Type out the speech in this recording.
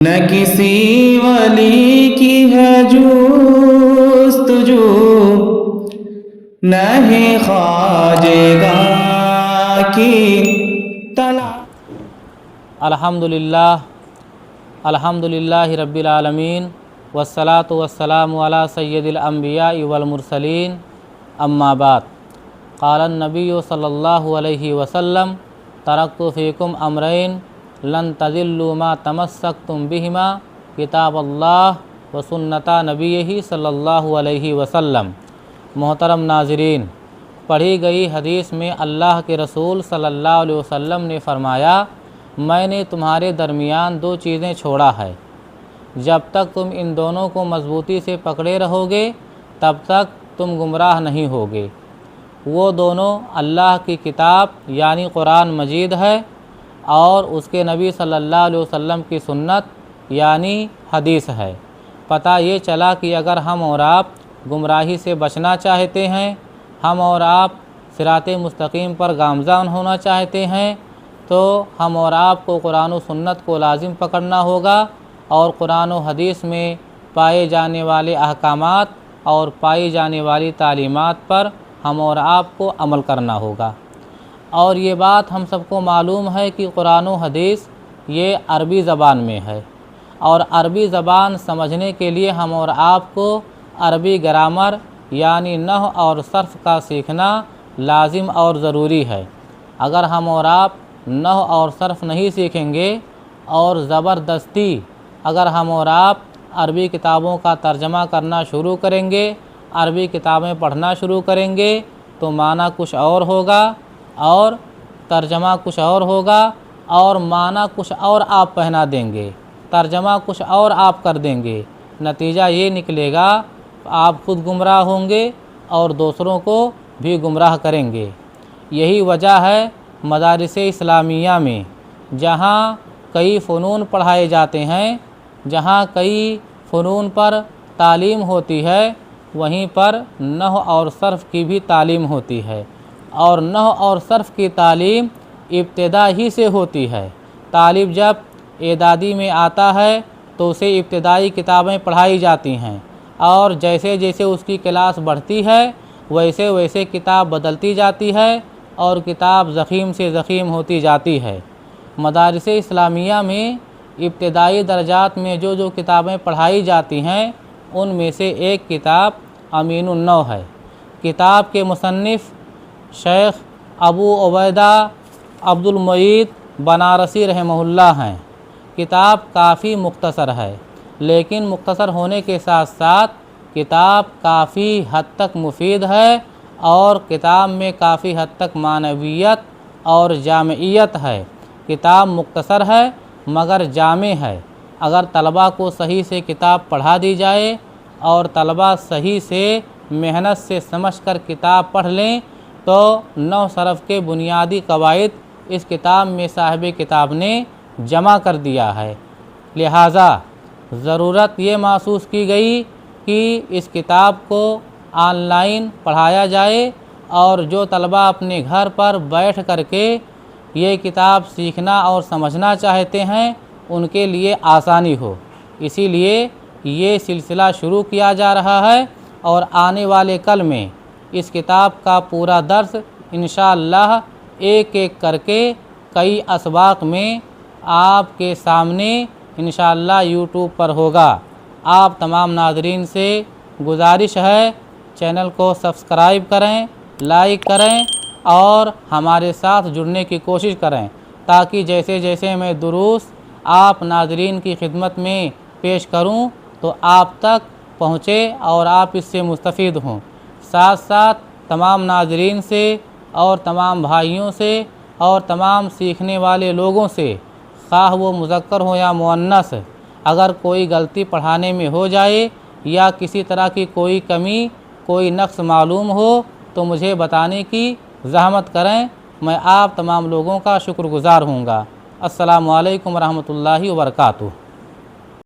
نہ کسی ولی کی ہے جستجو، نہ ہے خواجہ کی طلب۔ الحمدللہ رب العالمین والصلاة والسلام علی سید الانبیاء والمرسلین، اما بعد۔ قال النبی صلی اللہ علیہ وسلم ترکت فیکم امرین لن تضلوا ما تمسکتم بہما کتاب اللہ و سنت نبیہ صلی اللہ علیہ وسلم۔ محترم ناظرین، پڑھی گئی حدیث میں اللہ کے رسول صلی اللہ علیہ وسلم نے فرمایا، میں نے تمہارے درمیان دو چیزیں چھوڑا ہے، جب تک تم ان دونوں کو مضبوطی سے پکڑے رہو گے تب تک تم گمراہ نہیں ہوگے۔ وہ دونوں اللہ کی کتاب یعنی قرآن مجید ہے اور اس کے نبی صلی اللہ علیہ وسلم کی سنت یعنی حدیث ہے۔ پتہ یہ چلا کہ اگر ہم اور آپ گمراہی سے بچنا چاہتے ہیں، ہم اور آپ صراط مستقیم پر گامزن ہونا چاہتے ہیں، تو ہم اور آپ کو قرآن و سنت کو لازم پکڑنا ہوگا اور قرآن و حدیث میں پائے جانے والے احکامات اور پائی جانے والی تعلیمات پر ہم اور آپ کو عمل کرنا ہوگا۔ اور یہ بات ہم سب کو معلوم ہے کہ قرآن و حدیث یہ عربی زبان میں ہے، اور عربی زبان سمجھنے کے لیے ہم اور آپ کو عربی گرامر یعنی نحو اور صرف کا سیکھنا لازم اور ضروری ہے۔ اگر ہم اور آپ نحو اور صرف نہیں سیکھیں گے اور زبردستی اگر ہم اور آپ عربی کتابوں کا ترجمہ کرنا شروع کریں گے، عربی کتابیں پڑھنا شروع کریں گے، تو معنی کچھ اور ہوگا اور ترجمہ کچھ اور ہوگا، اور معنی کچھ اور آپ پہنا دیں گے، ترجمہ کچھ اور آپ کر دیں گے۔ نتیجہ یہ نکلے گا آپ خود گمراہ ہوں گے اور دوسروں کو بھی گمراہ کریں گے۔ یہی وجہ ہے مدارس اسلامیہ میں جہاں کئی فنون پڑھائے جاتے ہیں، جہاں کئی فنون پر تعلیم ہوتی ہے، وہیں پر نحو اور صرف کی بھی تعلیم ہوتی ہے، اور نحو اور صرف کی تعلیم ابتدا ہی سے ہوتی ہے۔ طالب جب اعدادی میں آتا ہے تو اسے ابتدائی کتابیں پڑھائی جاتی ہیں، اور جیسے جیسے اس کی کلاس بڑھتی ہے ویسے ویسے کتاب بدلتی جاتی ہے اور کتاب ضخیم سے ضخیم ہوتی جاتی ہے۔ مدارس اسلامیہ میں ابتدائی درجات میں جو کتابیں پڑھائی جاتی ہیں ان میں سے ایک کتاب امین النوع ہے۔ کتاب کے مصنف شیخ ابو عبیدہ عبد المعید بنارسی رحمہ اللہ ہیں۔ کتاب کافی مختصر ہے، لیکن مختصر ہونے کے ساتھ ساتھ کتاب کافی حد تک مفید ہے، اور کتاب میں کافی حد تک معنویت اور جامعیت ہے۔ کتاب مختصر ہے مگر جامع ہے۔ اگر طلباء کو صحیح سے کتاب پڑھا دی جائے اور طلباء صحیح سے محنت سے سمجھ کر کتاب پڑھ لیں تو نحو صرف کے بنیادی قواعد اس کتاب میں صاحب کتاب نے جمع کر دیا ہے۔ لہٰذا ضرورت یہ محسوس کی گئی کہ اس کتاب کو آن لائن پڑھایا جائے، اور جو طلباء اپنے گھر پر بیٹھ کر کے یہ کتاب سیکھنا اور سمجھنا چاہتے ہیں ان کے لیے آسانی ہو، اسی لیے یہ سلسلہ شروع کیا جا رہا ہے، اور آنے والے کل میں اس کتاب کا پورا درس انشاءاللہ ایک ایک کر کے کئی اسباق میں آپ کے سامنے انشاءاللہ یوٹیوب پر ہوگا۔ آپ تمام ناظرین سے گزارش ہے چینل کو سبسکرائب کریں، لائک کریں اور ہمارے ساتھ جڑنے کی کوشش کریں، تاکہ جیسے جیسے میں دروس آپ ناظرین کی خدمت میں پیش کروں تو آپ تک پہنچے اور آپ اس سے مستفید ہوں۔ ساتھ ساتھ تمام ناظرین سے اور تمام بھائیوں سے اور تمام سیکھنے والے لوگوں سے، خواہ وہ مذکر ہو یا مؤنث، اگر کوئی غلطی پڑھانے میں ہو جائے یا کسی طرح کی کوئی کمی کوئی نقص معلوم ہو تو مجھے بتانے کی زحمت کریں، میں آپ تمام لوگوں کا شکر گزار ہوں گا۔ السلام علیکم ورحمۃ اللہ وبرکاتہ۔